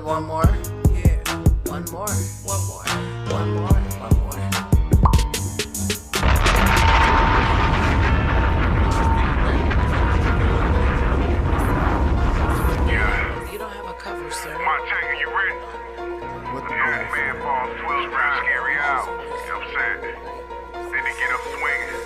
One more. Yeah. One more. One more. One more. One more. Yeah. You don't have a cover, sir. Montana, you ready? What the Young man falls 12 rounds, scary out. You know what I'm saying? Then they get up swinging.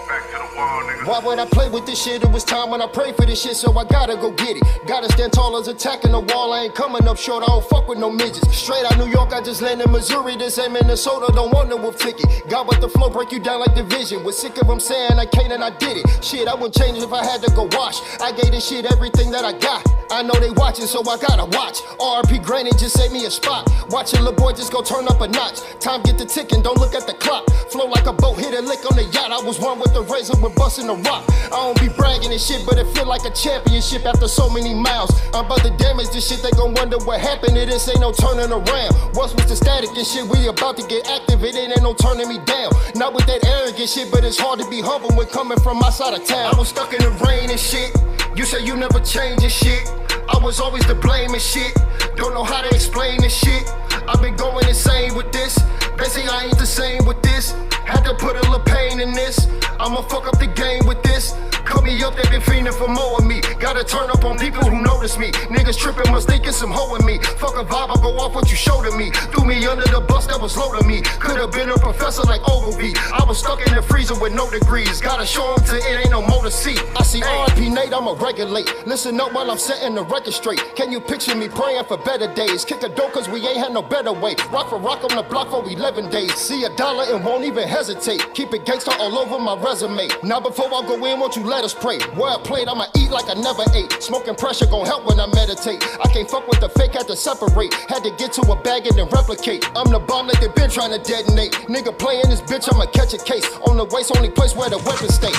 Back to the wall, nigga. Why would I play with this shit? It was time when I prayed for this shit, so I gotta go get it. Gotta stand tall as attacking the wall. I ain't coming up short, I don't fuck with no midgets. Straight out New York, I just landed Missouri. This ain't Minnesota, don't want no wolf ticket. Got with the flow, break you down like division. Was sick of them saying I can't and I did it. Shit, I wouldn't change it if I had to go wash. I gave this shit everything that I got. I know they watching, so I gotta watch. RP Granny just saved me a spot. Watching little boy just go turn up a notch. Time get the ticking, don't look at the clock. Flow like a boat, hit a lick on the yacht. I was one with the razor, with busting the rock. I don't be bragging and shit, but it feel like a championship after so many miles. I'm about to damage this shit, they gon' wonder what happened to this, ain't no turning around. Once was the static and shit, we about to get active, it ain't no turning me down. Not with that arrogant shit, but it's hard to be humble when coming from my side of town. I was stuck in the rain and shit, you say you never change and shit. I was always to blame and shit, don't know how to explain this shit. I've been going insane with this, they say I ain't the same with this. Had to put a little pain in this, I'ma fuck up the game with this. Cut me up, they been fiending for more of me. Gotta turn up on people who notice me. Niggas tripping, must think it's some hoe in me. Fuck a vibe, I'll go off what you showed to me. Threw me under the bus that was low to me. Could've been a professor like Ogilvy. I was stuck in the freezer with no degrees. Gotta show them till it ain't no more to see. I see RP Nate, I'ma regulate. Listen up while I'm setting the record straight. Can you picture me praying for better days? Kick a door cause we ain't had no better way. Rock for rock on the block for 11 days. See a dollar and won't even hesitate. Keep it gangsta all over my resume. Now before I go in, won't you let us pray? Where I played, I'ma eat like I never ate. Smoking pressure gon' help when I meditate. I can't fuck with the fake, had to separate. Had to get to a bag and then replicate. I'm the bomb that they been trying to detonate. Nigga playing this bitch, I'ma catch a case. On the waist, only place where the weapons stay.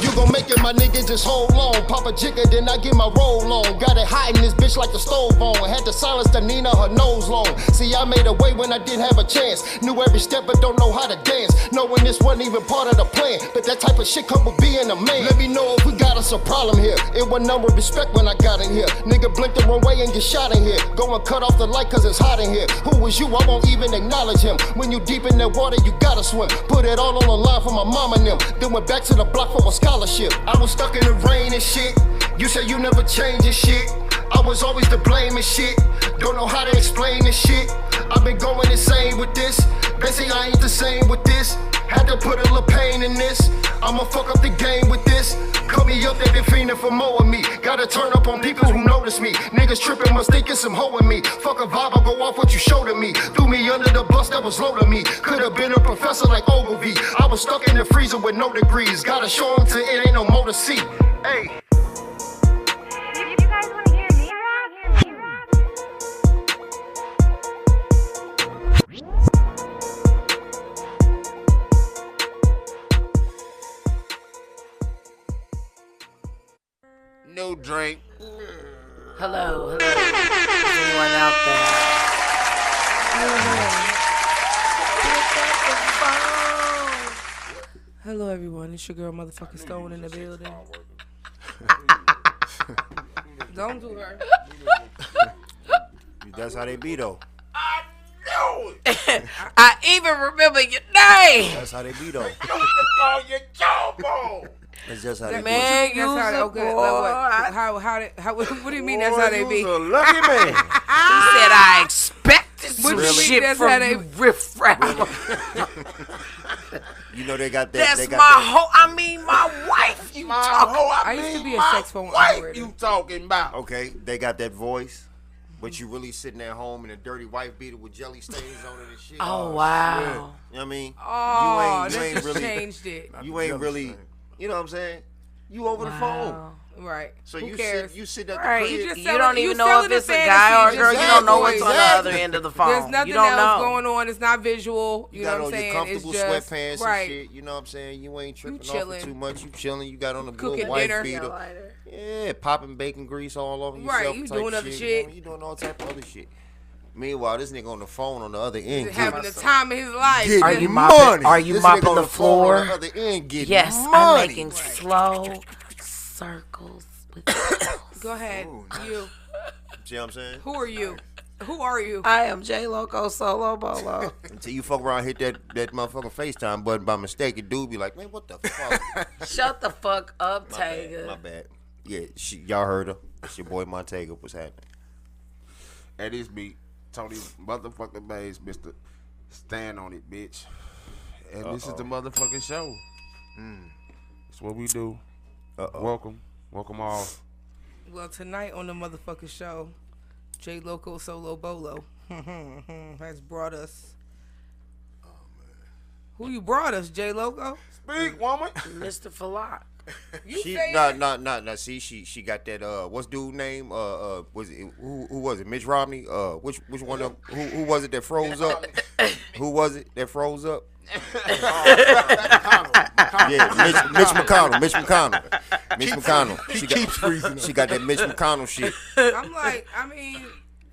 You gon' make it, my nigga, just hold on. Pop a jigger, then I get my roll on. Got it hot in this bitch like the stove on. Had to silence the Nina, her nose long. See, I made a way when I didn't have a chance. Knew every step, but don't know how to dance. Knowing this wasn't even part of the plan. But that type of shit come with being a man. Let me know if we got us a problem here. It wasn't none with respect when I got in here. Nigga blink the wrong way and get shot in here. Go and cut off the light cause it's hot in here. Who was you? I won't even acknowledge him. When you deep in that water, you gotta swim. Put it all on the line for my mom and them. Then went back to the block for a scholarship. I was stuck in the rain and shit. You say you never change and shit. I was always to blame and shit. Don't know how to explain this shit. I've been going insane with this. They say I ain't the same with this. Had to put a little pain in this. I'ma fuck up the game with this. Cut me up, they been fiending for more of me. Gotta turn up on people who notice me. Niggas tripping, must think it's some hoe in me. Fuck a vibe, I'll go off what you showed to me. Threw me under the bus that was low to me. Could've been a professor like Ogilvy. I was stuck in the freezer with no degrees. Gotta show them till it ain't no more to see. Hey. No drink. Hello, hello. Is anyone out there? Hello, everyone. It's your girl, motherfucking Stone, in the building. Don't do her. That's how they be though. I knew it. I even remember your name. That's how they be though. I used to call you Jawbone. That's just how they man, be. you that's how okay. What do you mean that's how they be? You's a lucky man. He said I expected some shit from you, riffraff. You know they got that. That's they got my that. I mean my wife. You talking? I used to be a sex phone wife operator. you talking about? Okay, they got that voice, but you really sitting at home in a dirty wife beater with jelly stains on it and shit. Oh wow. Yeah. You know what I mean? Oh, you ain't really changed it. You ain't really. You know what I'm saying? You over the phone. Right. So Who you cares? sit at the Right. crib. You don't even know if it's a guy or a girl. You don't know what's on the other end of the phone. There's nothing you don't else know. going on. It's not visual. You know what I'm saying? You got on your comfortable it's just, sweatpants right. and shit. You know what I'm saying? You ain't tripping You off chilling. it too much. You chilling. You got on a Cooking little wife dinner. beater. Yeah, popping bacon grease all over yourself. Right, you type doing other shit. You doing all type of other shit. Meanwhile, this nigga on the phone on the other end having the time of his life. Are you money. mopping? Are you This mopping nigga on the floor? On the other end getting yes, money. I'm making slow circles with nails. Go ahead. Ooh, nice. You. See what I'm saying? Who are you? Who are you? I am J Loco Solo Bolo. Until you fuck around, hit that motherfucking FaceTime button by mistake, and dude be like, man, what the fuck? Shut the fuck up, My bad, Tega. my bad. Yeah, y'all heard her. It's your boy Montega. What's happening? At this beat, Tony motherfucking Bays, Mr. Stand on it, bitch. And this is the motherfucking show. That's what we do. Welcome all. Well, tonight on the motherfucking show, J Loco Solo Bolo has brought us. Oh man. Who you brought us, J Loco? Speak, woman. Mr. Falak. You She say nah. See, she got that. What's dude name? Was it who was it? Mitch Romney? Which one of them? Who was it that froze up? Who was it that froze up? Yeah, Mitch McConnell. Mitch McConnell. She keeps freezing. She got that Mitch McConnell shit. I'm like, I mean,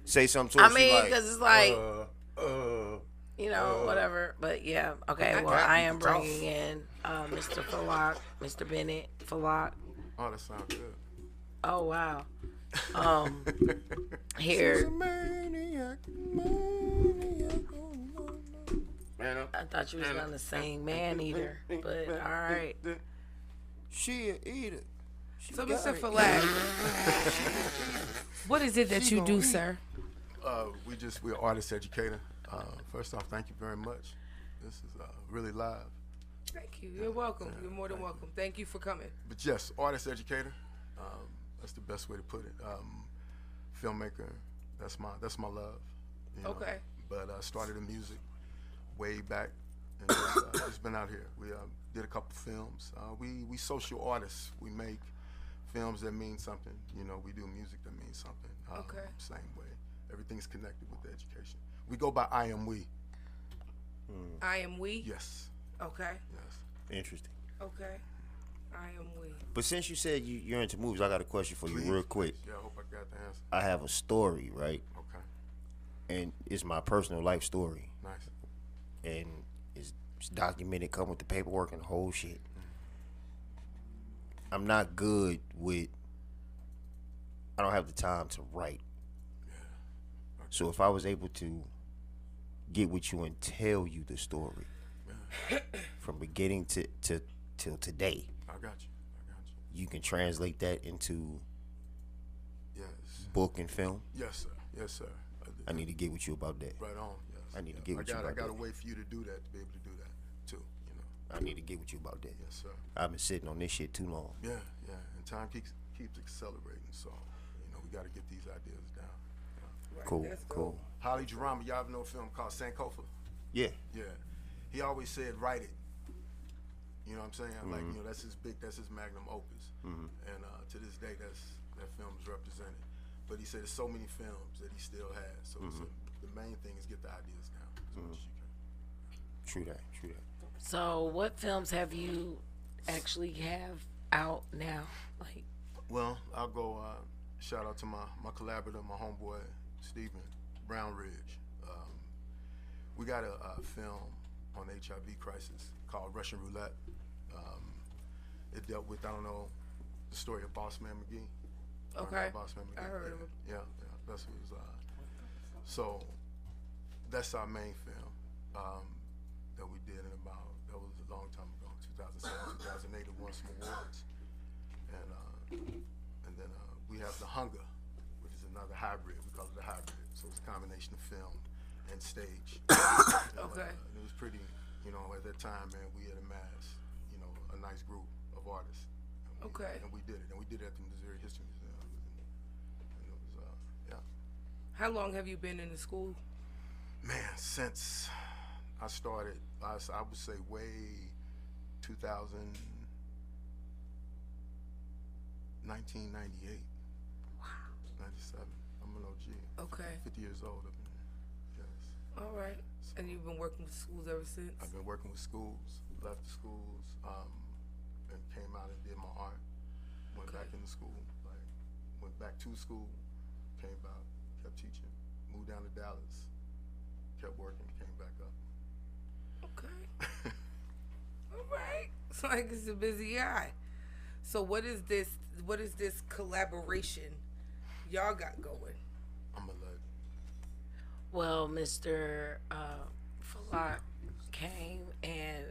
Say something to her. I mean, she because it's like, You whatever. But yeah, okay. Well, I am bringing in Mr. Falak, Mr. Bennett, Falak. Oh, that sounds good. Oh wow. Here. Man, I thought you was gonna sing Man Eater, but all right. She a eater. so Mr. Falak, what is it that you do, sir? We're artist educator. First off, thank you very much. This is really live. Thank you. You're welcome. You're more than welcome. Thank you for coming. But yes, artist educator. That's the best way to put it. Filmmaker. That's my love. You know? Okay. But I started in music way back, and just been out here. We did a couple films. We social artists. We make films that mean something. You know, we do music that means something. Okay. Same way. Everything's connected with the education. We go by I am we. I am we. Yes. Okay. Yes. Interesting. Okay. I am we. But since you said you're into movies, I got a question for you real quick. Yeah, I hope I got the answer. I have a story, right? Okay. And it's my personal life story. Nice. And it's documented, come with the paperwork and the whole shit. I'm not good with, I don't have the time to write. So if I was able to get with you and tell you the story from beginning to till today, I got you. you can translate that into Yes. book and film. Yes, sir. Yes, sir. I need to get with you about that. Right on. Yes. I need to get with you I about got to that. wait for you to do that to be able to do that too. You know. I need to get with you about that. Yes, sir. I've been sitting on this shit too long. Yeah. And time keeps accelerating, so you know we got to get these ideas down. Cool, cool. Holly Jarama, y'all know a film called Sankofa? Yeah. Yeah. He always said, write it. You know what I'm saying? Like, you know, that's his magnum opus. And to this day, that film is represented. But he said there's so many films that he still has. So he said, the main thing is get the ideas down as much as you can. True that. So, what films have you actually have out now? Like, Well, I'll go shout out to my collaborator, my homeboy, Stephen Brownridge. We got a film on the HIV crisis called Russian Roulette. It dealt with, I don't know, the story of Boss Man McGee. Okay. Boss Man McGee. I heard of him. Yeah, that's what it was. So that's our main film that we did that was a long time ago, 2007, 2008. It won some awards. And then we have The Hunger, which is another hybrid. We call it a hybrid. So it's a combination of film and stage. Okay. And it was pretty, you know, at that time, man, we had amassed, you know, a nice group of artists. Okay. And we did it. And we did it at the Missouri History Museum. And it was, yeah. How long have you been in the school? Man, since I started, I would say way 1998. Wow. 97. I'm an OG. Okay. 50 years old. Yes. All right. And you've been working with schools ever since? I've been working with schools, left the schools, and came out and did my art. Went back into school, went back to school, came out, kept teaching, moved down to Dallas, kept working, came back up. Okay. All right. It's like it's a busy guy. So what is this? What is this collaboration y'all got going? I'm gonna let. Well, Mr. Falak came and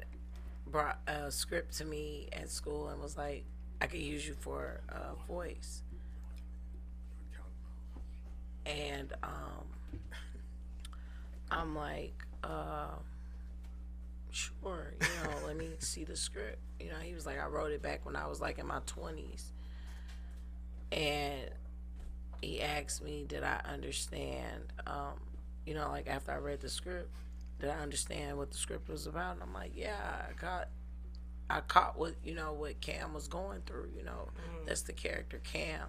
brought a script to me at school and was like, I could use you for a voice. And I'm like, sure, let me see the script. He was like, I wrote it back when I was like in my 20s. And he asked me, did I understand, like after I read the script, did I understand what the script was about? And I'm like, yeah, I caught what, what Cam was going through, That's the character Cam.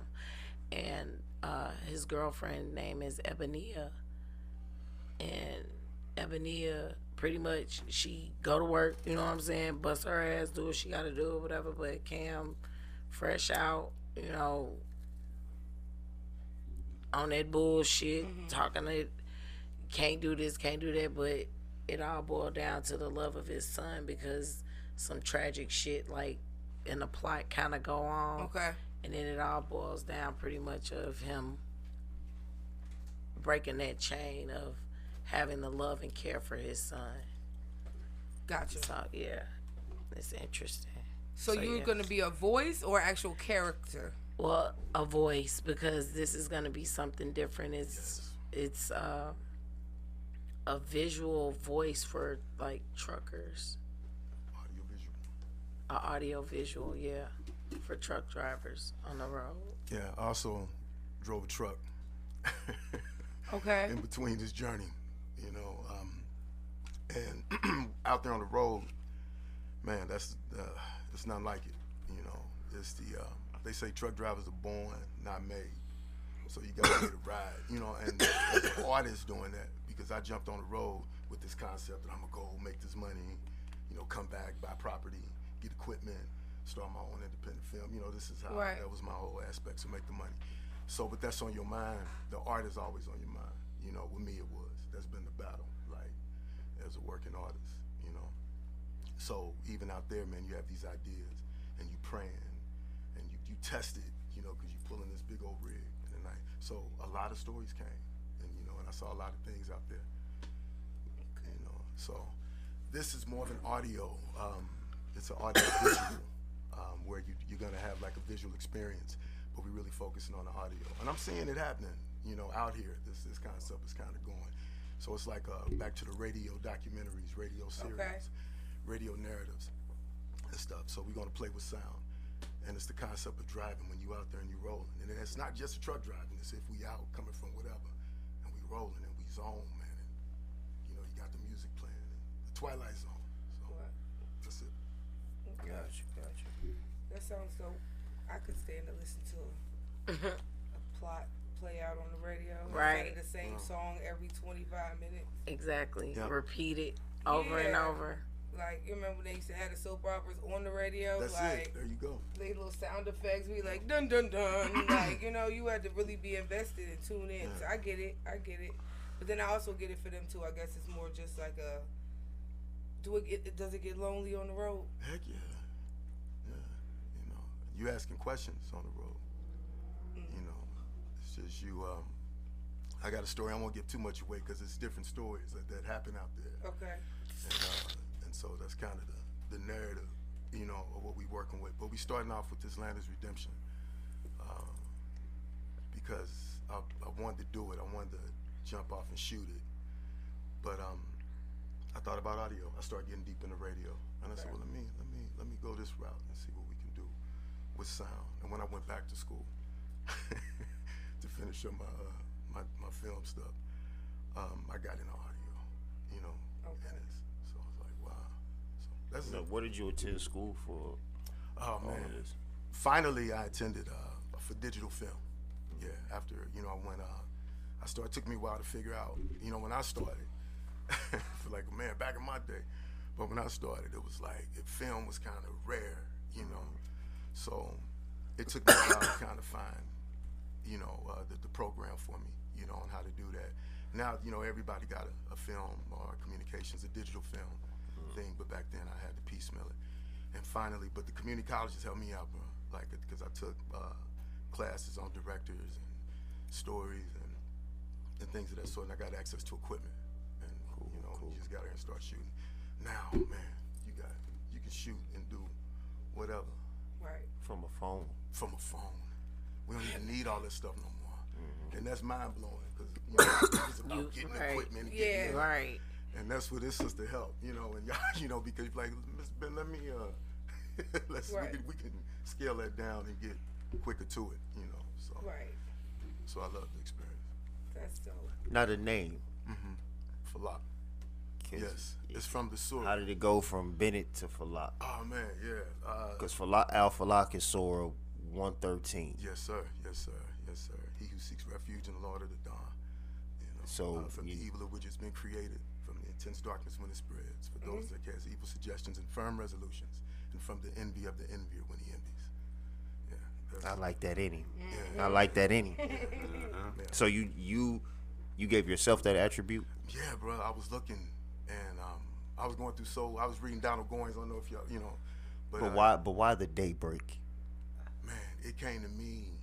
And his girlfriend name is Ebenia. And Ebenia, pretty much, she go to work, you know what I'm saying, bust her ass, do what she got to do or whatever, but Cam, fresh out, on that bullshit, talking it, can't do this, can't do that, but it all boiled down to the love of his son because some tragic shit, like, in the plot kind of go on. Okay. And then it all boils down pretty much of him breaking that chain of having the love and care for his son. Gotcha. So, yeah, it's interesting. So you're going to be a voice or actual character? Well, a voice, because this is going to be something different. It's a visual voice for, like, truckers. Audio visual, yeah, for truck drivers on the road. Yeah, I also drove a truck. Okay. In between this journey, and out there on the road, man, that's it's not like it. It's they say truck drivers are born, not made. So you gotta get a ride, and as an artist doing that, because I jumped on the road with this concept that I'm gonna go make this money, come back, buy property, get equipment, start my own independent film. This is how that was my whole aspect, to make the money. So, but that's on your mind. The art is always on your mind. With me it was. That's been the battle, like, as a working artist, So even out there, man, you have these ideas, and you praying, and you test it, because you pulling this big old rig in the night. So a lot of stories came, and and I saw a lot of things out there, So this is more than audio. It's an audio visual, where you're gonna have like a visual experience, but we're really focusing on the audio. And I'm seeing it happening, out here. This concept is kind of going. So it's like back to the radio documentaries, radio series, radio narratives and stuff. So we're gonna play with sound. And it's the concept of driving when you out there and you rolling. And it's not just a truck driving, it's if we out coming from whatever and we rolling and we zone, man. And you got the music playing, and the Twilight Zone. So that's it. Okay. Gotcha. That sounds dope. I could stand to listen to a plot play out on the radio. Right. Instead of the same song every 25 minutes. Exactly. Yep. Repeat it over and over. Like, you remember when they used to have the soap operas on the radio? That's like, it. There you go. They little sound effects. We like, dun, dun, dun. Like, you had to really be invested and tune in. So I get it. But then I also get it for them, too. I guess it's more just like does it get lonely on the road? Heck yeah. You asking questions on the road. It's just you. I got a story. I won't give too much away because it's different stories that happen out there. Okay. And so that's kind of the narrative, of what we working with. But we starting off with this Land is Redemption, because I wanted to do it. I wanted to jump off and shoot it. But I thought about audio. I started getting deep in the radio, and I said, well, let me go this route and see what we can do with sound. And when I went back to school to finish up my film stuff, I got into audio, and so I was like, wow. So that's it. What did you attend school for? Oh man, finally I attended for digital film. Yeah, after I went. It took me a while to figure out. When I started, for like back in my day, but when I started, it was like film was kind of rare, So it took me a while to kind of find, the program for me, on how to do that. Now, everybody got a film or communications, a digital film thing, but back then I had to piecemeal it. And finally, but the community colleges helped me out, bro. like because I took classes on directors and stories and things of that sort, and I got access to equipment. And you just got there and start shooting. Now, man, you can shoot and do whatever. Right. From a phone. From a phone. We don't even need all this stuff no more. Mm-hmm. And that's mind blowing because it's about getting equipment. And getting right. And that's where this is to help, and y'all, because you're like, Mr. Ben, let me, we can scale that down and get quicker to it, So, so I love the experience. That's dope. Not a name. Falak. Yes, it's from the source. How did it go from Bennett to Falak? Oh man, yeah. Because Al-Falak is Surah 113. Yes, sir. Yes, sir. Yes, sir. He who seeks refuge in the Lord of the dawn. So from the evil of which has been created, from the intense darkness when it spreads, for those that cast evil suggestions and firm resolutions, and from the envy of the envier when he envies. Yeah. I like that in him. Yeah. I like that in him. Yeah. So you gave yourself that attribute? Yeah, bro. I was looking, and I was going through I was reading Donald Goines. I don't know if y'all, But why the daybreak? Man, it came to me.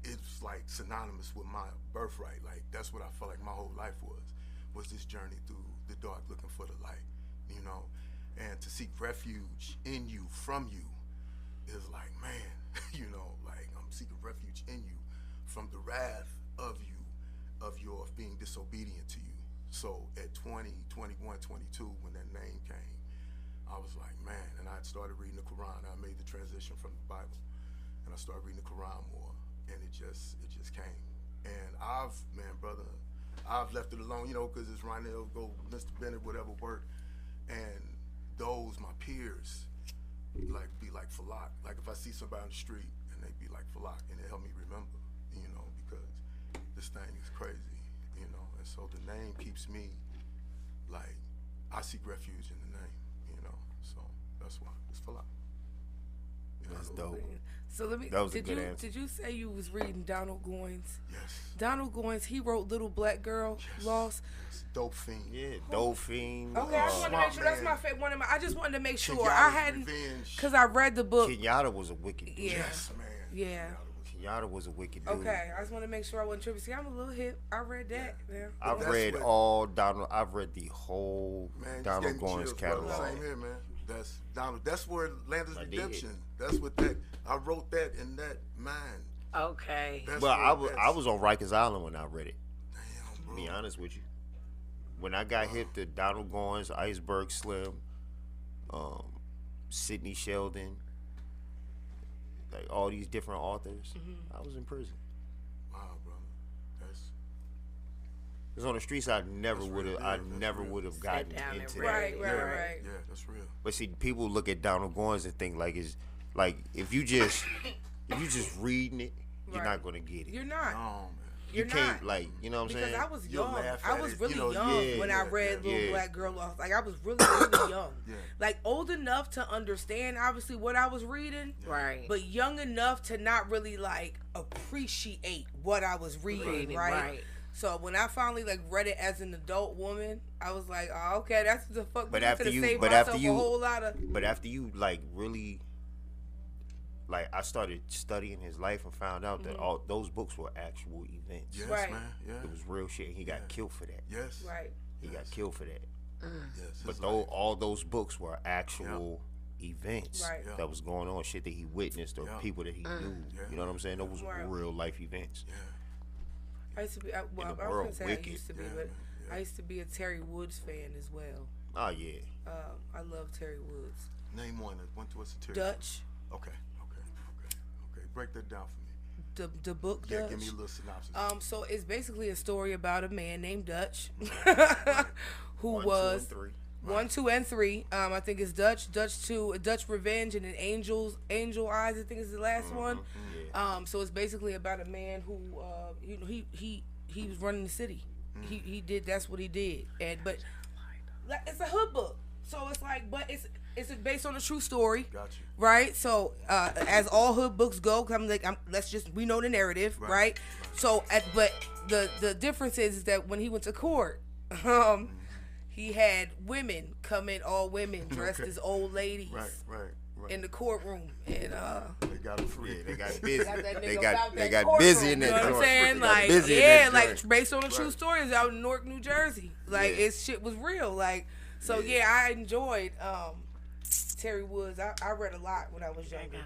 It's like synonymous with my birthright. Like that's what I felt like my whole life was this journey through the dark, looking for the light. And to seek refuge in you, from you, is like, man, like I'm seeking refuge in you from the wrath of you, of being disobedient to you. So at 20, 21, 22, when that name came, I was like, man, and I started reading the Quran. I made the transition from the Bible, and I started reading the Quran more, and it just came. And I've left it alone, because it's Rhinell, go Mr. Bennett, whatever work, and those, my peers, be like Falak. Like if I see somebody on the street and they be like Falak, and it helped me remember, because this thing is crazy, and so the name keeps me like, I seek refuge in the name, so that's why it's Falak. That's dope. So that was a good answer. Did you say you was reading Donald Goines? Yes. Donald Goines, he wrote Little Black Girl, Lost. Yes. Dope Fiend. Yeah, Dope Fiend. Okay, I just wanted to make sure that's my favorite one. I just wanted to make sure Kenyatta's I hadn't, because I read the book. Kenyatta was a wicked dude. Yeah. Yes, man. Yeah. Kenyatta was a wicked dude. Okay, I just want to make sure I wasn't tripping. See, I'm a little hip. I read that. Yeah. I've read the whole Donald Goines catalog. Same here, man. That's Donald. That's where Land of Redemption. That's what I wrote that in that mind. Okay. Well, I was on Rikers Island when I read it. Damn, bro. To be honest with you, when I got hip to Donald Goines, Iceberg Slim, Sidney Sheldon, like all these different authors, I was in prison. Wow, brother. Because on the streets, I never would have gotten into that. Right. Yeah, that's real. But see, people look at Donald Goines and think like it's like if you just reading it, you're not gonna get it. You're not. No, man. You can't, like, you know what I'm saying? Because I was You'll young. laugh I at was it, really young when I read Little Black Girl Lost. Like, I was really, really young. Yeah. Like, old enough to understand, obviously, what I was reading. Right. But young enough to not really, like, appreciate what I was reading, right? So when I finally, like, read it as an adult woman, I was like, oh, okay, that's the fuck. But after you, like, really... Like, I started studying his life and found out that all those books were actual events. Yes, right. man. Yeah. It was real shit. And he got killed for that. Yes. Right. He got killed for that. Yes. But all those books were actual events that was going on, shit that he witnessed or people that he knew. Yeah. You know what I'm saying? Those were real life events. Yeah. I used to be, I was going to say I used to be, but I used to be a Terry Woods fan as well. Oh, yeah. I love Terry Woods. Name one to us. Dutch. Okay. Break that down for me. The book Dutch. Yeah, give me a little synopsis. So it's basically a story about a man named Dutch, who 1, was 2, and 3. 1, 2, and 3. I think it's Dutch 2, Dutch Revenge, and then Angel Eyes. I think is the last one. Yeah. So it's basically about a man who, he was running the city. He did. That's what he did. But it's a hood book. So it's like, but it's based on a true story. Got you. Right? So, as all hood books go, we know the narrative, right? So, but the difference is that when he went to court, he had women come in, all women dressed as old ladies. Right. in the courtroom, and They got him free. Yeah, they got busy. got that They nigga got about they that got courtroom, busy in you know that what I'm joint. saying? They got Like, busy in yeah, that like joint. based on the true stories out in Newark, New Jersey. Like, Yeah. it's shit was real. Like, so yeah, I enjoyed Terry Woods. I read a lot when I was younger.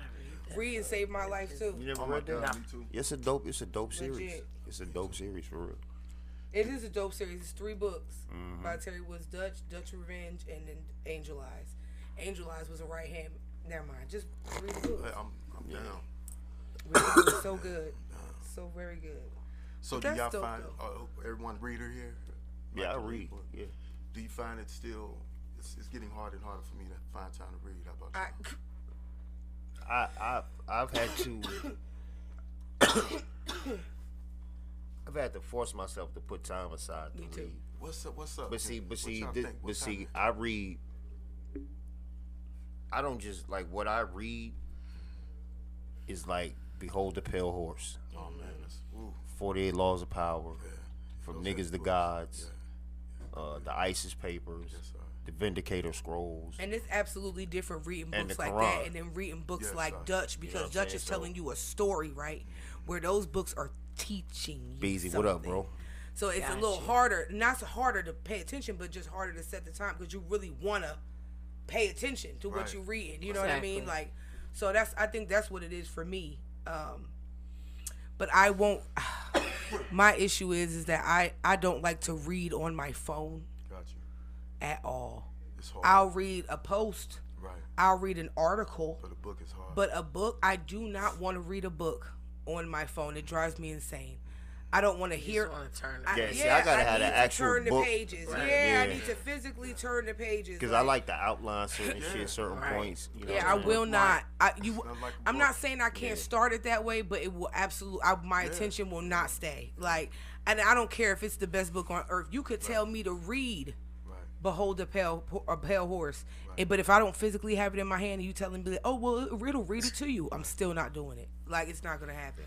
Reading saved my life too. You never Oh my read that? God, me too. It's a dope series. Legit. It's a dope series for real. It is a dope series. It's 3 books Mm-hmm. by Terry Woods: Dutch Revenge, and then Angel Eyes. Angel Eyes was a right hand. Never mind. Just read the book. Hey, I'm down. Read the book. So good. So very good. So But do that's y'all dope, find though. everyone reader here? Yeah, I Like to read. books? Yeah. Do you find it still? It's getting harder and harder for me to find time to read. How about you? I've had to I've had to force myself to put time aside to Me too. read. What's up? What's up? But see, What y'all think? What time? I read. I don't just like what I read is like Behold the Pale Horse, Oh man, that's 48 Laws of Power, From Those Niggas heavy to books. Gods, the ISIS Papers, Yes, sir. the Vindicator Scrolls. And it's absolutely different reading And books the like that Quran. and then reading books Yes, like sir. Dutch, because what I'm Dutch saying? is telling you a story, right? Where those books are teaching you Beezy, something. what up, bro? So it's a little harder, not so harder to pay attention, but just harder to set the time because you really want to pay attention to what Right. you're reading. You know what I mean? Exactly. Like, so I think that's what it is for me. But I won't. My issue is that I don't like to read on my phone Got you. at all. It's hard. I'll read a post. Right. I'll read an article. But the book is hard. But a book, I do not want to read a book on my phone. It drives me insane. I don't want to hear. want to turn Yeah, see, I gotta have need the to actual turn book. the pages. Right. Yeah, I Yeah. need to physically turn the pages. Because I like to outline certain shit, certain Right. points. You know Yeah, what I I'm saying? will not. Not like a I'm book. not saying I can't start it that way, but it will absolutely. My attention will not stay. Like, and I don't care if it's the best book on earth. You could tell me to read Right. Behold a Pale Horse, but if I don't physically have it in my hand, and you telling me, oh well, it'll read it to you, I'm still not doing it. Like, it's not gonna happen.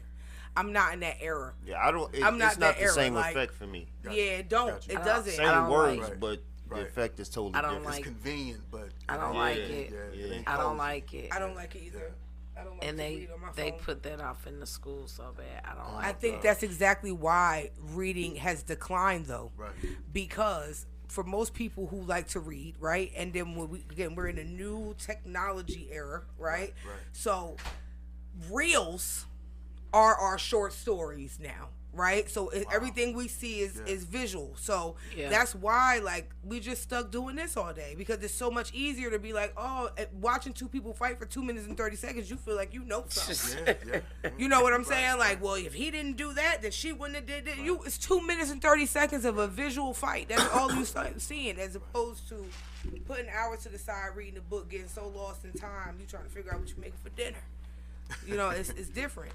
I'm not in that era. Yeah, I don't. I'm not it's not that the era, same like- effect for me. Yeah, it don't. Gotcha. It doesn't. Same don't words, like- but Right. the effect is totally I don't different. It's like- convenient, but I don't Yeah, like yeah, it. it ain't I don't cozy. like it. I don't like it either. I don't like And to read on my they phone. put that off in the school so bad. I don't like I think that's exactly why reading has declined, though. Right. Because for most people who like to read, right, and then we're in a new technology era, right? Right. So reels are our short stories now, right? So everything we see is visual. So Yeah. that's why, like, we just stuck doing this all day, because it's so much easier to be like, oh, watching two people fight for 2 minutes and 30 seconds, you feel like you know something. Yeah. You know what I'm Right. saying? Like, well, if he didn't do that, then she wouldn't have did it. It's 2 minutes and 30 seconds of a visual fight. That's all you start seeing, as opposed to putting hours to the side reading a book, getting so lost in time, you trying to figure out what you're making for dinner. You know, it's different.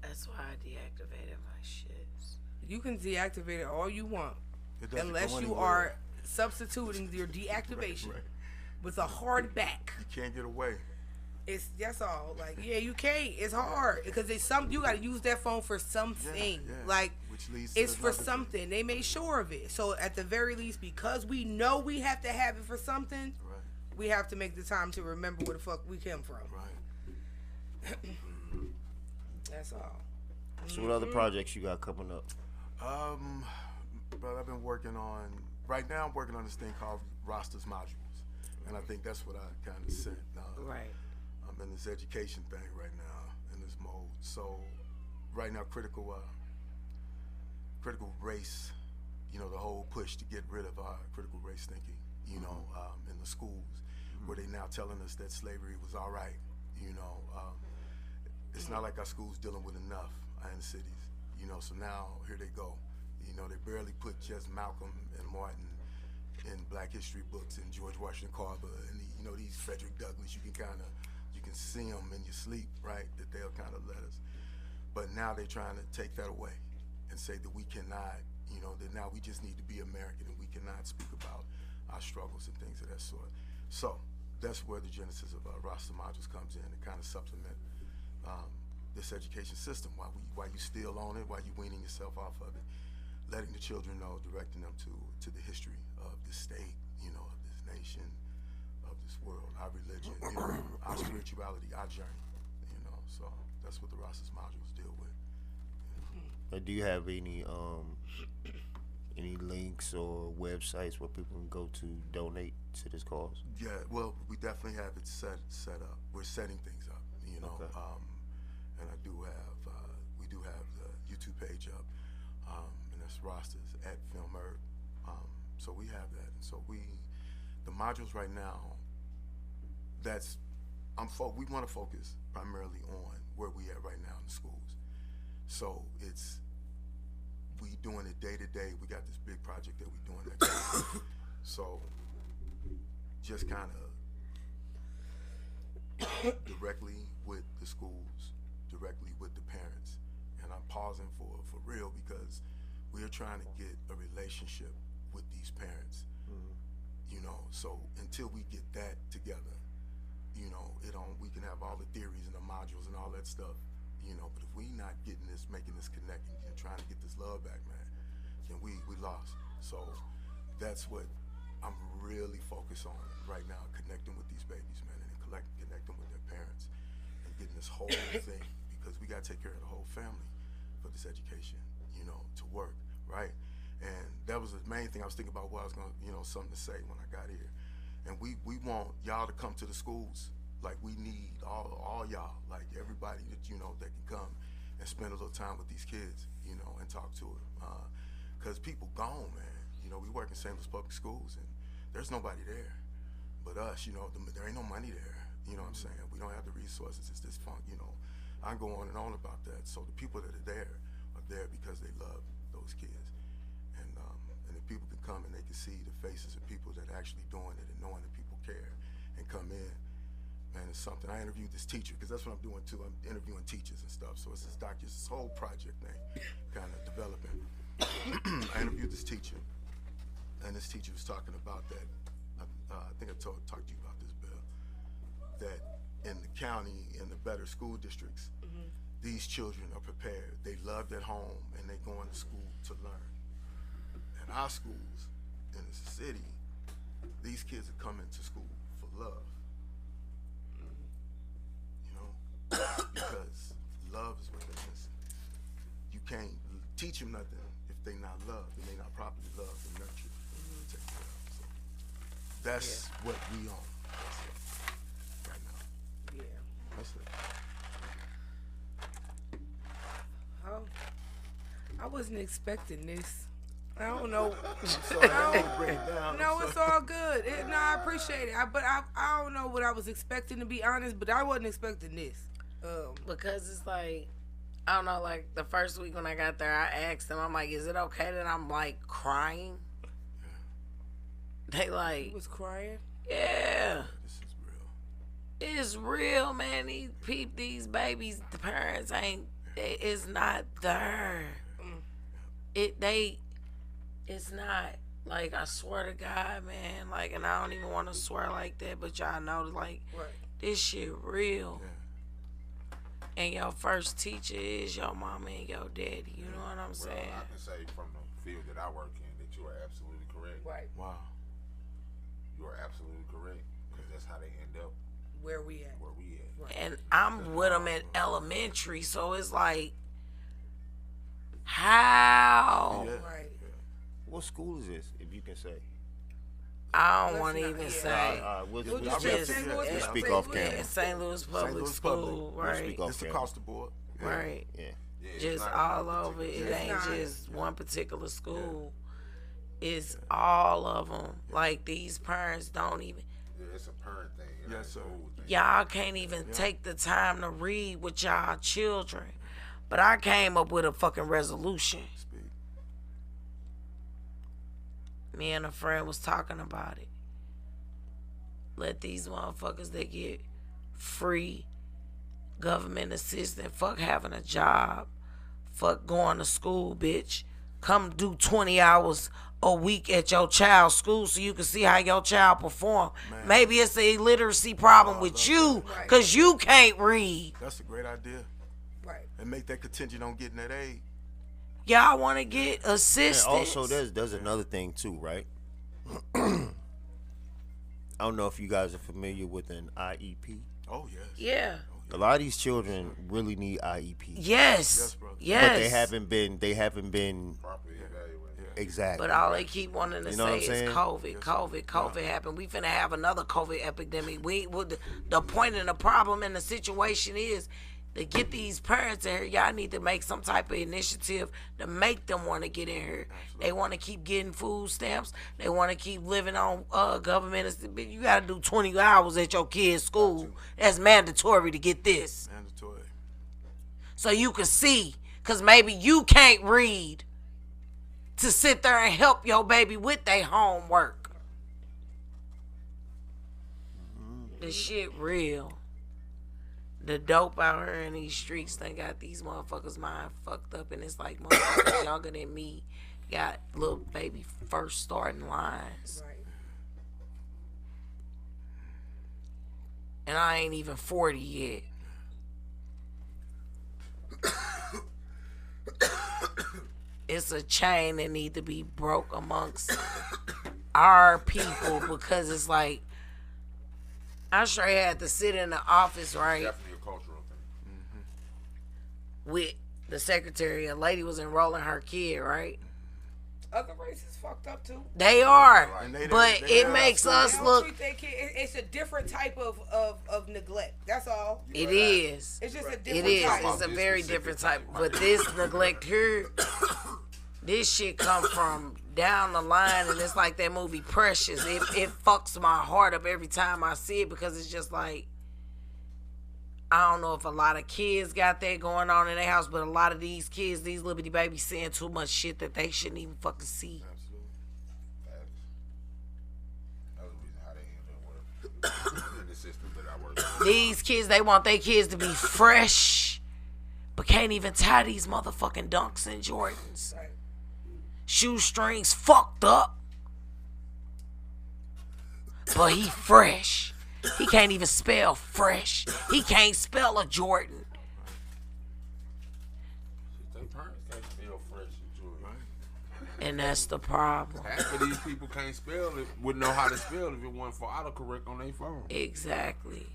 That's why I deactivated my shits. You can deactivate it all you want, It doesn't unless go you anywhere. are substituting your deactivation Right. with a hard back. You can't get away. That's all. Like, yeah, you can't. It's hard because you got to use that phone for something. Yeah. Like, Which leads to it's for another thing. something. They made sure of it. So at the very least, because we know we have to have it for something, Right. we have to make the time to remember where the fuck we came from. Right. That's all. So what other projects you got coming up? But I've been working on, right now I'm working on this thing called Rosters Modules. And I think that's what I kind of said. Right. I'm in this education thing right now, in this mode. So right now, critical race, you know, the whole push to get rid of our critical race thinking, you know, in the schools, where they now telling us that slavery was all right, you know. It's not like our schools dealing with enough in the cities, you know, so now here they go. You know, they barely put just Malcolm and Martin in Black history books, and George Washington Carver, and you know, these Frederick Douglass, you can see them in your sleep, right, that they'll kind of let us. But now they're trying to take that away and say that we cannot, you know, that now we just need to be American and we cannot speak about our struggles and things of that sort. So that's where the genesis of roster modules comes in, to kind of supplement this education system while you still own it, while you weaning yourself off of it, letting the children know, directing them to the history of this state, you know, of this nation, of this world, our religion, you know, our spirituality, our journey, you know. So that's what the Rastas modules deal with. Do you have any links or websites where people can go to donate to this cause? Yeah, well, we definitely have it set up. We're setting things up, you know. Okay. And we do have the YouTube page up, and that's Rastas at filmmaker. So we have that, and so the modules right now. We want to focus primarily on where we at right now in the schools. So we doing it day to day. We got this big project that we doing next year. So just kind of directly with the schools, directly with the parents. And I'm pausing for real because we are trying to get a relationship with these parents. You know, so until we get that together, you know, we can have all the theories and the modules and all that stuff, you know, but if we not making this connect and trying to get this love back, man, then we lost. So that's what I'm really focused on right now, connecting with these babies, man, and connecting with their parents and getting this whole thing, because we got to take care of the whole family for this education, you know, to work, right? And that was the main thing I was thinking about, what I was going to, you know, something to say when I got here. And we want y'all to come to the schools. Like, we need all y'all, like everybody that, you know, that can come and spend a little time with these kids, you know, and talk to them. Because people gone, man. You know, we work in St. Louis Public Schools, and there's nobody there but us, you know. There ain't no money there, you know what I'm saying? We don't have the resources. It's this funk, you know. I can go on and on about that. So the people that are there because they love those kids. And if people can come and they can see the faces of people that are actually doing it and knowing that people care and come in, man, it's something. I interviewed this teacher, because that's what I'm doing too. I'm interviewing teachers and stuff. So it's this whole project thing kind of developing. I interviewed this teacher, and this teacher was talking about that. I think I talked to you about this, Bill, that in the county, in the better school districts, these children are prepared. They loved at home, and they going to school to learn. In our schools, in the city, these kids are coming to school for love. You know? Because love is what they're missing. You can't teach them nothing if they not loved, and they not properly loved and nurtured and taken care of. So that's what we on. That's it. Right now. Yeah. That's it. Oh, I wasn't expecting this. I don't know. No, it's all good. No, I appreciate it. But I don't know what I was expecting, to be honest. But I wasn't expecting this. Because it's like, I don't know, like the first week when I got there, I asked them, I'm like, is it okay that I'm like crying? They like, You was crying? yeah. This is real. It's real, man. These babies, the parents it's not there. It's not. Like, I swear to God, man. Like, and I don't even want to swear like that, but y'all know, like, this shit real. Yeah. And your first teacher is your mama and your daddy. You know what I'm saying? Well, I can say from the field that I work in that you are absolutely correct. Right. Wow. You are absolutely correct, because that's how they end up Where we at? where we at. Right. And I'm with them in elementary, so it's like, how? Yeah. Right. What school is this, if you can say? I don't want to Let's even not- say. We'll We'll just say just- St. Louis yeah, Public speak off Schools. camera. St. Louis Public Louis School, Public. We'll right? speak off It's camera. across the board. Yeah. Right. Yeah. Yeah, it's Just not all a over. It particular- ain't not. just one particular school. It's all of them. Like, these parents don't even. Yeah, it's a parent thing. It Yes, ain't a sir. school thing. Y'all can't even take the time to read with y'all children. But I came up with a fucking resolution. Speak. Me and a friend was talking about it. Let these motherfuckers that get free government assistance, fuck having a job, fuck going to school, bitch. Come do 20 hours a week at your child's school so you can see how your child perform. Man. Maybe it's a illiteracy problem with you because you can't read. That's a great idea. Right. And make that contingent on getting that aid. Y'all want to get And assistance. also, there's another thing too, right? I don't know if you guys are familiar with an IEP. Oh yes. Yeah. A lot of these children really need IEPs. Yes. brother. Yes. But they haven't been Properly evaluated. exactly. But all they keep wanting to You know what say I'm is saying? COVID happened. We finna have another COVID epidemic. The point and the problem and the situation is to get these parents in here. Y'all need to make some type of initiative to make them want to get in here. They want to keep getting food stamps. They want to keep living on government. You got to do 20 hours at your kid's school. That's mandatory to get this. Mandatory. So you can see, because maybe you can't read, to sit there and help your baby with their homework. The shit real. The dope out here in these streets done got these motherfuckers' mind fucked up, and it's like motherfuckers younger than me got little baby first starting lines. Right. And I ain't even 40 yet. It's a chain that need to be broke amongst our people, because it's like, I straight had to sit in the office, right, Definitely a cultural thing. with the secretary. A lady was enrolling her kid, right? Other races fucked up too. They are, And they- but they it have makes some- us They don't look. treat their kid. It's a different type of neglect. That's all. It is. It's just a It different is. type. It's a very different type. But this neglect here, this shit come from down the line, and it's like that movie Precious. It fucks my heart up every time I see it, because it's just like, I don't know if a lot of kids got that going on in their house, but a lot of these kids, these little bitty babies, seeing too much shit that they shouldn't even fucking see. Absolutely. Facts. That's the reason how they end up with in the system that I work in. These kids, they want their kids to be fresh, but can't even tie these motherfucking Dunks and Jordans. Right. Shoestrings fucked up, but he fresh. He can't even spell fresh. He can't spell a Jordan. Their parents can't spell fresh and joy. And that's the problem. Half of these people can't spell it, wouldn't know how to spell if it wasn't for autocorrect on their phone. Exactly.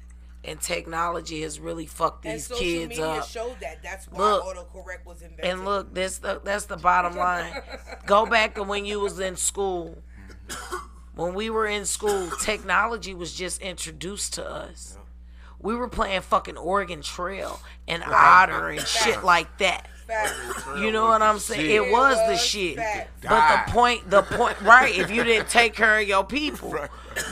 And technology has really fucked And these social kids media up. showed that. That's why Look, autocorrect was invented. And look, that's the bottom line. Go back to when you was in school. When we were in school, technology was just introduced to us. We were playing fucking Oregon Trail and Otter and shit like that. Facts. You know what I'm saying? It It was the was shit. facts. But the point, right, if you didn't take care of your people.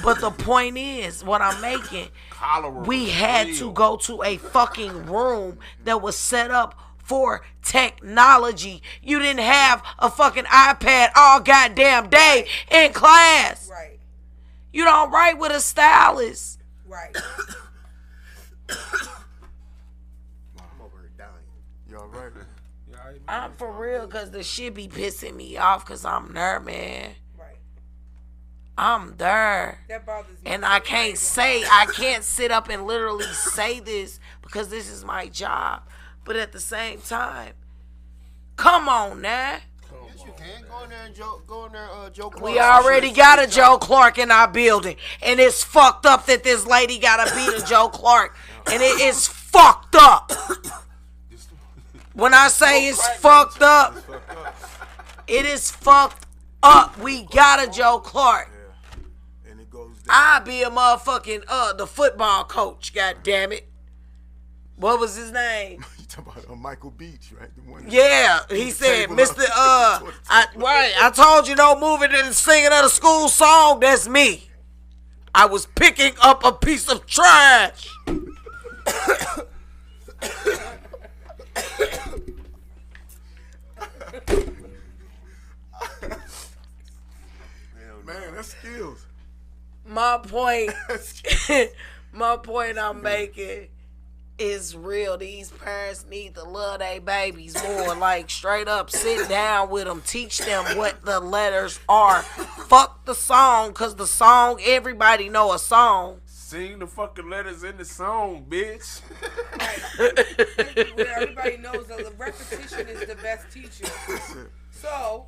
But the point is, what I'm making, Cholera we was had real. to go to a fucking room that was set up for technology. You didn't have a fucking iPad all goddamn day in class. Right. You don't write with a stylus. Right. I'm over here dying. You all right? Yeah, I admit I'm it. for real, because the shit be pissing me off, because I'm there, man. Right. I'm there. That bothers me. And I can't sit up and literally say this, because this is my job. But at the same time, come on now. Yes, you can go in there and Joe Clark. We already got a Joe Clark in our building. And it's fucked up that this lady gotta beat a Joe Clark. And it is fucked up. When I say it's fucked up, it is fucked up. We got a Joe Clark. And it goes down. I be a motherfucking the football coach, god damn it. What was his name? You talking about Michael Beach, right? The one. Yeah, he said, Table Mr. up. I told you no moving to the singing of the school song. That's me. I was picking up a piece of trash. Man, that's skills. My point, That's skills. my point I'm making is real. These parents need to love their babies more. Like, straight up, sit down with them, teach them what the letters are. Fuck the song, because the song, everybody know a song. Sing the fucking letters in the song, bitch. Everybody knows that the repetition is the best teacher. So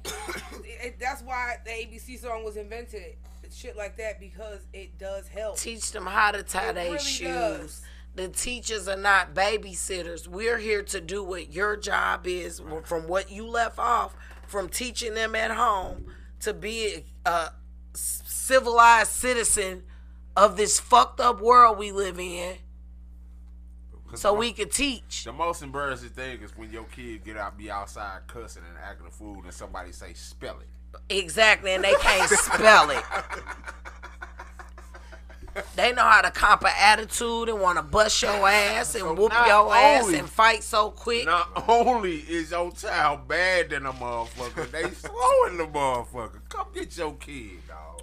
that's why the ABC song was invented, shit like that because it does help. Teach them how to tie It their really shoes. does. The teachers are not babysitters. We're here to do what your job is from what you left off, from teaching them at home to be a civilized citizen of this fucked up world we live in. So we could teach. The most embarrassing thing is when your kid be outside cussing and acting a fool and somebody say spell it. Exactly, and they can't spell it. They know how to comp an attitude and want to bust your ass and whoop your ass and fight so quick. Not only is your child bad than a motherfucker, they slowing the motherfucker. Come get your kid, dog.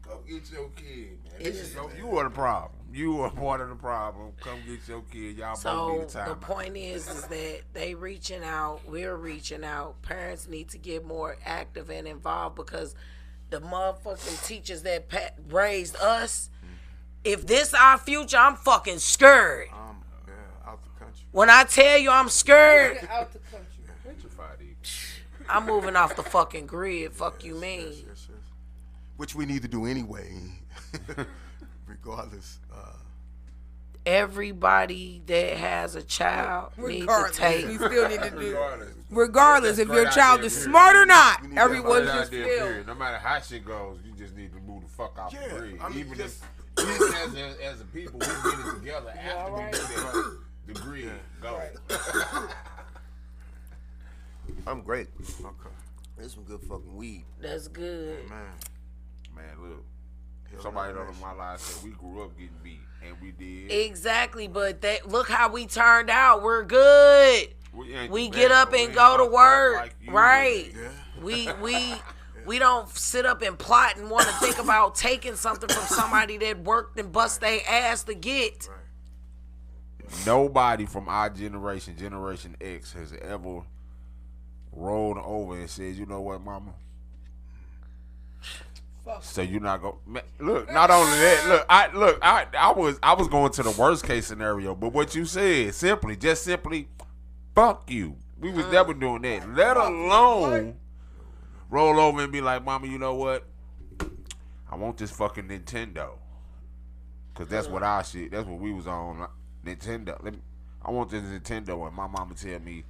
Come get your kid, man. You are the problem. You are part of the problem. Come get your kid. Y'all both need the time. So the point is that they reaching out. We're reaching out. Parents need to get more active and involved because the motherfucking teachers that raised us, if this our future, I'm fucking scared. Out the country. When I tell you I'm scared, Out the country. I'm moving off the fucking grid. Fuck you mean. Yes. Which we need to do anyway, regardless. Everybody that has a child needs to take. We still need to do. Regardless if your child is smart or not, everyone should still. No matter how shit goes, you just need to move the fuck off the grid. I mean, Even just- as a people, we get it together after we do that. The grid go. I'm great. Okay. There's some good fucking weed. That's good. Man, look. Somebody on my life said we grew up getting beat, and we did. Exactly, but look how we turned out. We're good. We get up and go to work, like right? Yeah. We don't sit up and plot and want to think about taking something from somebody that worked and bust their ass to get. Nobody from our generation, Generation X, has ever rolled over and said, "You know what, mama? So you're not go look. Not only that, I was going to the worst case scenario, but what you said simply, fuck you. We was never doing that. Let alone roll over and be like, mama, you know what? I want this fucking Nintendo, cause that's what our shit. That's what we was on. Nintendo. I want this Nintendo, and my mama tell me,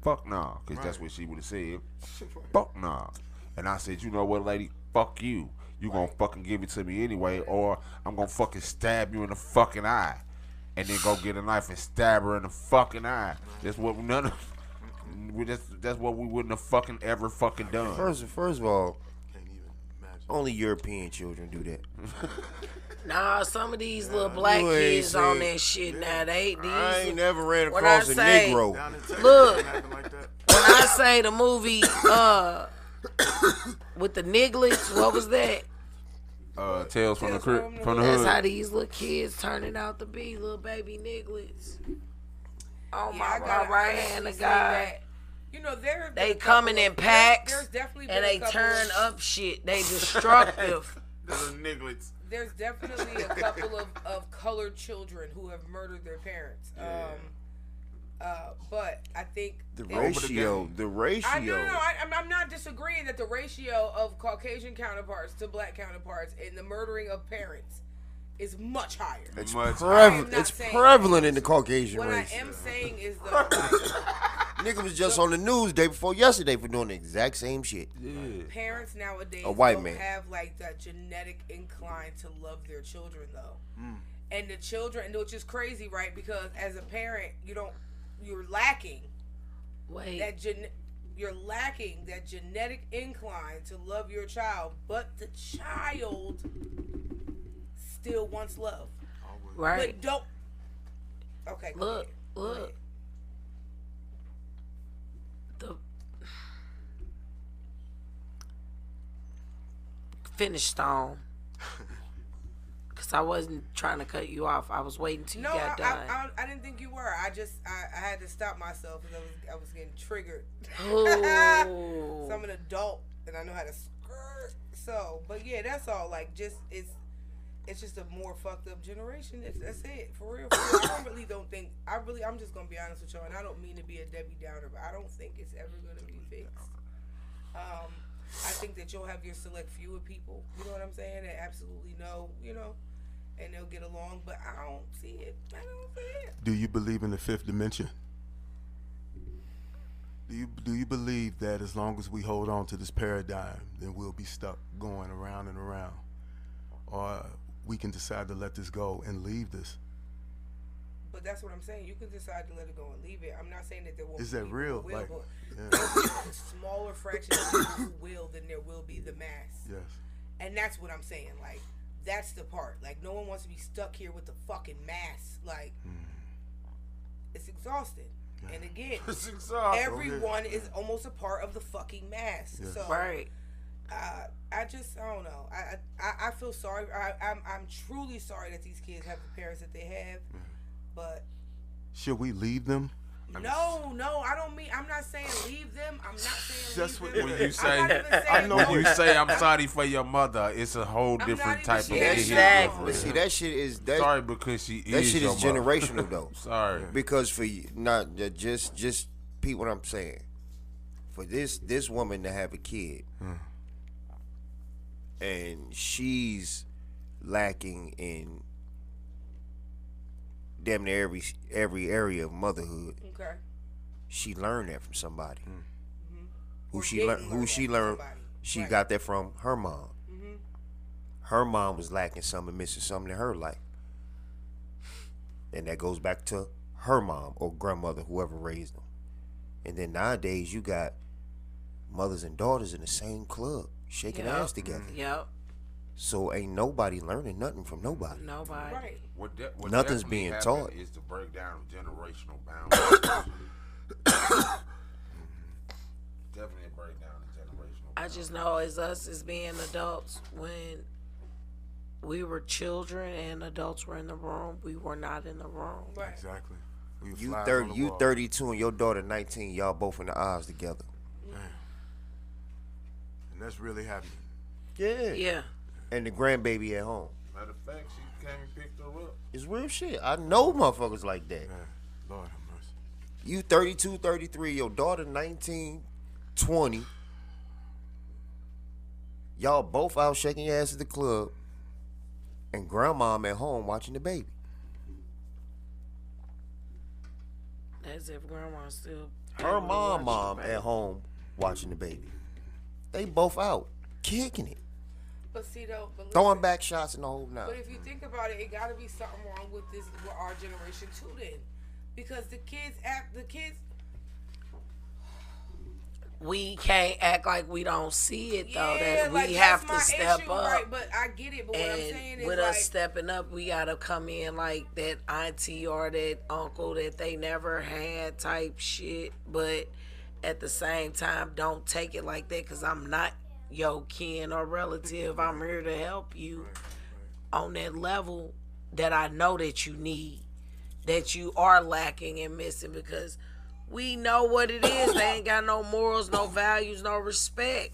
fuck nah, cause that's what she would have said. Fuck nah. And I said, you know what, lady? Fuck you. You gonna fucking give it to me anyway, or I'm gonna fucking stab you in the fucking eye, and then go get a knife and stab her in the fucking eye. That's what that's what we wouldn't have fucking ever fucking done. First of all, only European children do that. Nah, some of these little black kids on that shit now. I ain't never ran across a Negro. Look, when I say the movie with the Nigglets, what was that? Tales from the Hood. That's how these little kids turning out to be, little baby Nigglets. Oh my right hand of God. You know, they coming in packs there's definitely and they turn up shit. They destructive. Little Nigglets. There's definitely a couple of colored children who have murdered their parents. But I think the ratio. I'm not disagreeing that the ratio of Caucasian counterparts to black counterparts in the murdering of parents is much higher. It's prevalent in the Caucasian race. What I am saying is nigga was just on the news day before yesterday for doing the exact same shit. Parents nowadays don't have like that genetic incline to love their children though. And the children, which is crazy, right? Because as a parent, you're lacking you're lacking that genetic incline to love your child, but the child still wants love. Right. But don't. Okay. Look. Finish, Stone. Because I wasn't trying to cut you off. I was waiting till you got done. I didn't think you were. I had to stop myself because I was getting triggered. Oh. So I'm an adult and I know how to skirt. So, but yeah, that's all. Like, it's just a more fucked up generation. That's it. For real. I'm just gonna be honest with y'all, and I don't mean to be a Debbie Downer, but I don't think it's ever gonna be fixed. think that you'll have your select few of people, you know what I'm saying, that absolutely know, you know, and they'll get along, but I don't see it. I don't see it. Do you believe in the fifth dimension? Do you believe that as long as we hold on to this paradigm, then we'll be stuck going around and around? Or we can decide to let this go and leave this? But that's what I'm saying. You can decide to let it go and leave it. I'm not saying that there won't Is be that people real? who will, Like, but yeah. there'll be a smaller fraction of people who will than there will be the mass. Yes. And that's what I'm saying. Like, that's the part. Like, no one wants to be stuck here with the fucking mass. Like, it's exhausting. And again, It's exhausting. everyone is almost a part of the fucking mass. Yeah. So, Right. I don't know. I feel sorry. I'm truly sorry that these kids have the parents that they have. But Should we leave them? no, I don't mean. I'm not saying leave them. I'm not saying That's leave what- them. When you I'm say, not even saying I know when no. you say I'm sorry for your mother, it's a whole not different even type of saying shit. Exactly. But see, that shit is that. Sorry because she That is shit your is mother. generational though. Sorry. Because for you, not just peep what I'm saying. For this woman to have a kid, and she's lacking in damn near every area of motherhood. Okay. She learned that from somebody. Who Or she didn't learned? learn Who that she from learned? somebody. She Right. got that from her mom. Her mom was lacking something, missing something in her life, and that goes back to her mom or grandmother, whoever raised them. And then nowadays you got mothers and daughters in the same club shaking Yep. ass together. Yep. So ain't nobody learning nothing from nobody. Nobody. Right. What Nothing's definitely being happened taught. Is to break down generational boundaries. Definitely a breakdown of generational. I just know as us as being adults, when we were children and adults were in the room, we were not in the room. Right. Exactly. We You flies 30, on the you wall. 32 and your daughter 19. Y'all both in the aisles together. And that's really happening. Yeah. Yeah. And the grandbaby at home. Matter of fact, she came and picked her up. It's real shit. I know motherfuckers like that. Man, Lord have mercy. You 32, 33, your daughter 19, 20. Y'all both out shaking your ass at the club, and grandmom at home watching the baby. As if grandma's still. Her mom at home watching the baby. They both out kicking it, But see though, but throwing listen, back shots and the whole nine. But if you think about it, it got to be something wrong with our generation too. Then, because the kids, We can't act like we don't see it though. yeah, That like we that's have to my step issue, up. right? But I get it. But what I'm saying And is with like, us stepping up, we gotta come in like that auntie or that uncle that they never had type shit. But at the same time, don't take it like that because I'm not your kin or relative. I'm here to help you on that level that I know that you need, that you are lacking and missing because we know what it is. They ain't got no morals, no values, no respect.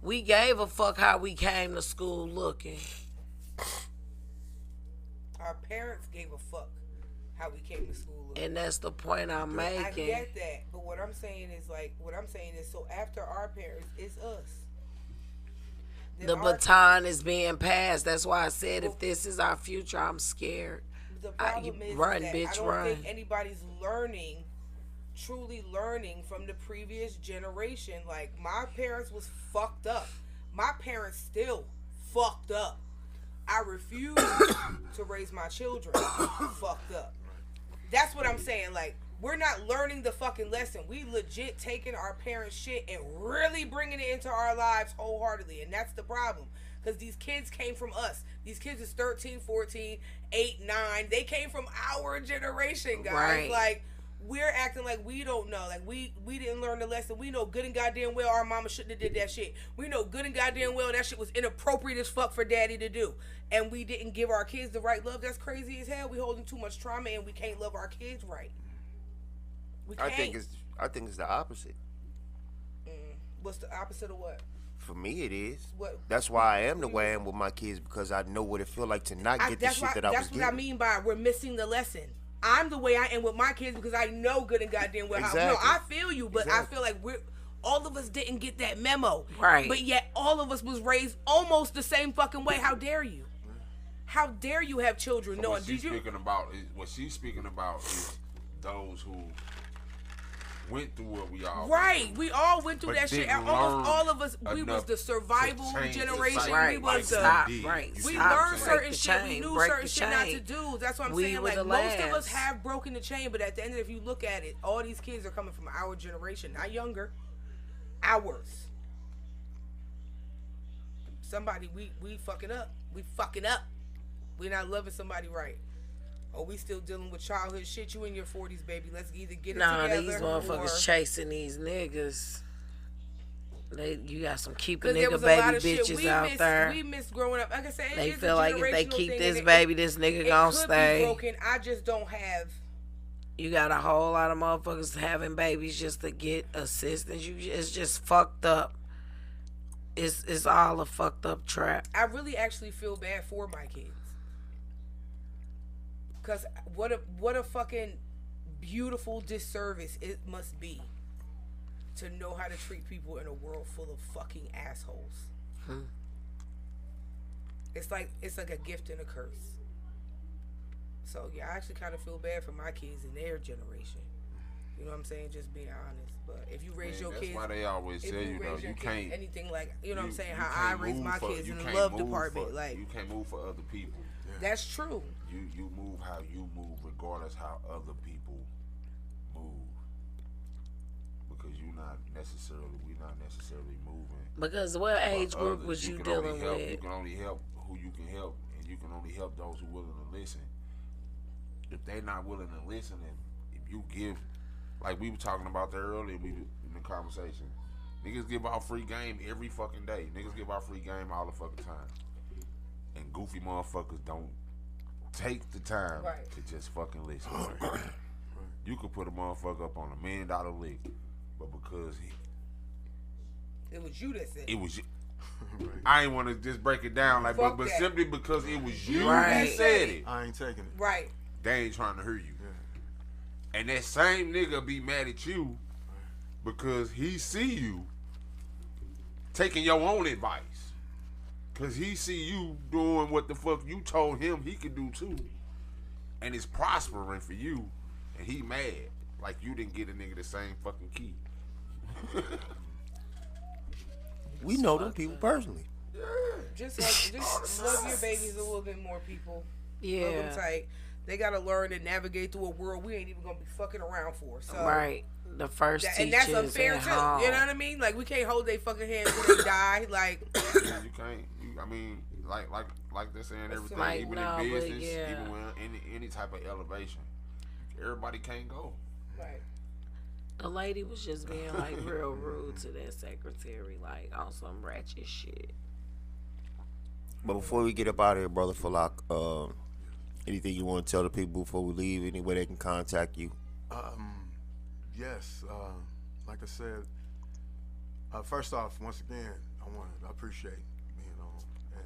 We gave a fuck how we came to school looking. our parents gave a fuck how we came to school. And that's the point I'm I making. get that, but what I'm saying is so after our parents, it's us. Then The our baton is being passed. That's why I said if this is our future, I'm scared. The problem is run, that bitch, I don't run. think anybody's truly learning from the previous generation. Like, my parents was fucked up. My parents still fucked up. I refuse to raise my children fucked up. That's what I'm saying. Like, we're not learning the fucking lesson. We legit taking our parents' shit and really bringing it into our lives wholeheartedly. And that's the problem. Because these kids came from us. These kids is 13, 14, 8, 9. They came from our generation, guys. Right. Like, we're acting like we don't know. Like, we didn't learn the lesson. We know good and goddamn well our mama shouldn't have did that shit. We know good and goddamn well that shit was inappropriate as fuck for daddy to do. And we didn't give our kids the right love. That's crazy as hell. We holding too much trauma and we can't love our kids right. We can't. I think it's the opposite. What's the opposite of what? For me, it is. What? That's why I am the way I am with my kids because I know what it feel like to not get the shit that I was That's what I getting. mean by we're missing the lesson. I'm the way I am with my kids because I know good and goddamn well how. No, Exactly. I feel you, but I Exactly. feel like we're all of us didn't get that memo. Right. But yet all of us was raised almost the same fucking way. How dare you? How dare you have children? No, what she's speaking about is those who went through what we all right. We all went through that shit. Almost all of us. We was the survival generation. Right. We was the right. We learned certain shit. We knew certain shit not to do. That's what I'm saying. Like most of us have broken the chain, but at the end of it, if you look at it, all these kids are coming from our generation, not younger. Ours. Somebody we fucking up. We fucking up. We're not loving somebody right. Or we still dealing with childhood shit. You in your 40s, baby. Let's either get it together. Nah, these motherfuckers chasing these niggas. You got some keeping nigga baby bitches out there. We miss growing up. Like I said, they feel like if they keep this baby, this nigga gonna stay. Be broken. I just don't have. You got a whole lot of motherfuckers having babies just to get assistance. It's just fucked up. It's all a fucked up trap. I really actually feel bad for my kids. Cause what a fucking beautiful disservice it must be to know how to treat people in a world full of fucking assholes. It's like a gift and a curse. So yeah, I actually kind of feel bad for my kids in their generation. You know what I'm saying? Just being honest. But if you raise your kids, that's why they always tell you though, you can't anything like you know what I'm saying. How I raise my kids in the love department, like you can't move for other people. That's true. You move how you move, regardless how other people move, because we're not necessarily moving. Because what age group was you dealing with? You can only help who you can help, and you can only help those who are willing to listen. If they're not willing to listen, and if you give, like we were talking about that earlier, in the conversation, niggas give out free game every fucking day. Niggas give out free game all the fucking time. And goofy motherfuckers don't take the time to just fucking listen. Right? You could put a motherfucker up on $1 million lick, but because it was you that said it was you. I ain't want to just break it down like, but simply because it was you that said it. I ain't taking it. Right. They ain't trying to hear you. Yeah. And that same nigga be mad at you because he see you taking your own advice. Cause he see you doing what the fuck you told him he could do too, and it's prospering for you, and he mad like you didn't get a nigga the same fucking key. We know them people personally. Yeah. Just love your babies a little bit more, people. Yeah. Love them tight. They gotta learn to navigate through a world we ain't even gonna be fucking around for. So right. The first teachers and that's unfair too. Home. You know what I mean? Like we can't hold their fucking hands when they die. Like you can't. I mean, like they're saying everything, like, even in business, even when any type of elevation, everybody can't go. Right. The lady was just being like real rude to that secretary, like on some ratchet shit. But before we get up out of here, brother Falak, anything you want to tell the people before we leave? Any way they can contact you? Yes. Like I said, first off, once again, I appreciate being on, and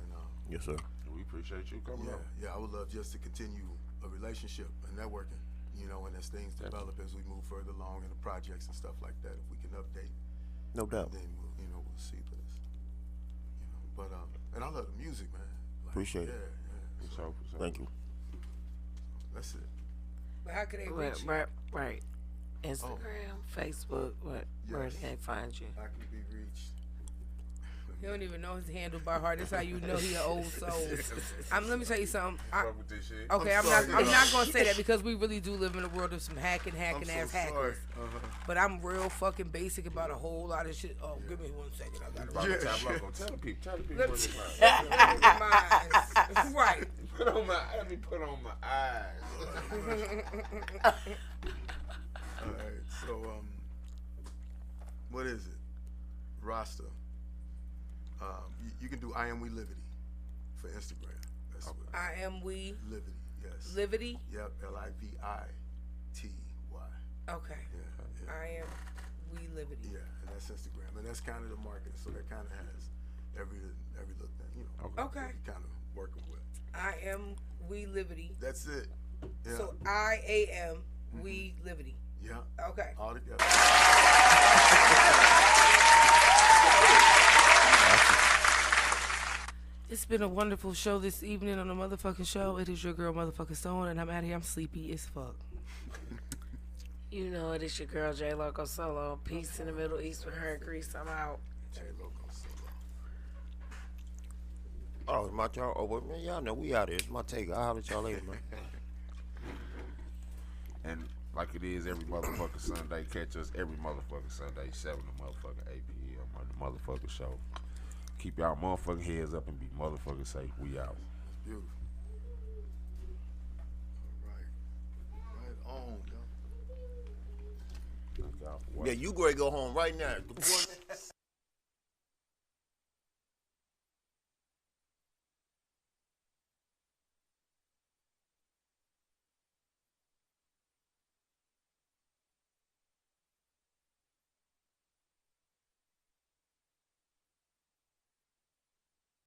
yes, sir. We appreciate you coming up. Yeah, I would love just to continue a relationship and networking. You know, and as things develop, as we move further along in the projects and stuff like that, if we can update, no doubt, then we'll see this. But and I love the music, man. Like, appreciate it. Yeah. So, thank you. That's it. But how can they reach you? Right. Instagram, Facebook, where they can find you? I can be reached. He don't even know his handle by heart. That's how you know he an old soul. Let me tell you something. Okay, I'm not gonna say that because we really do live in a world of some hacking ass hackers. But I'm real fucking basic about a whole lot of shit. Oh, give me 1 second. I gotta Tell the people right. Let me put on my eyes. All right, so what is it? Rasta. You can do I Am We Livity for Instagram. That's what I Am We Livity. Yes. Livity. Yep. LIVITY. Okay. Yeah. I Am We Livity. Yeah, and that's Instagram, and that's kind of the market. So that kind of has every little thing, Okay. Kind of working with. I Am We Livity. That's it. Yeah. So I AM We Livity. Yeah. Okay. All together. been a wonderful show this evening on the motherfucking show. It is your girl, motherfucking Stone, and I'm out here. I'm sleepy as fuck. You know it is your girl, J Loco Solo. Peace in the Middle East with her and Greece. I'm out. J Loco Solo. Oh, it's my turn. Oh, well, man, y'all know we out here. It's my take. I'll holler at y'all later, man. And like it is every motherfucking Sunday, catch us every motherfucking Sunday, 7 to motherfucking 8 p.m. on the motherfucking show. Keep y'all motherfucking heads up and be motherfucking safe. We out. That's beautiful. All right. Right on, yo. Thank y'all for Yeah, watching. you go home right now.